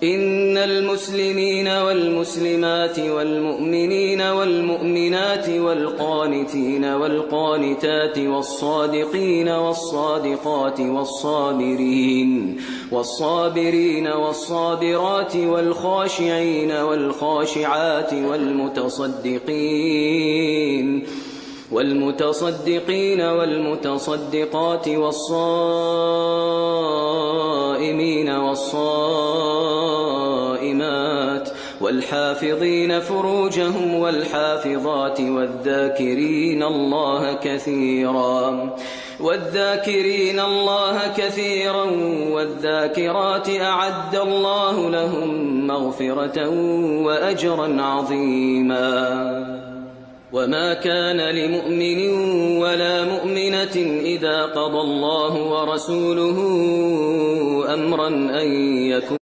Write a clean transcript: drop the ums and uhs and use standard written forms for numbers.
إن المسلمين والمسلمات والمؤمنين والمؤمنات والقانتين والقانتات والصادقين والصادقات والصابرين والصابرات والخاشعين والخاشعات والمتصدقين والمتصدقات والصائمين والصائمات والحافظين فروجهم والحافظات والذاكرين الله كثيرا والذاكرات أعد الله لهم مغفرة وأجرا عظيما. وما كان لمؤمن ولا مؤمنة إذا قضى الله ورسوله أمرا أن يكون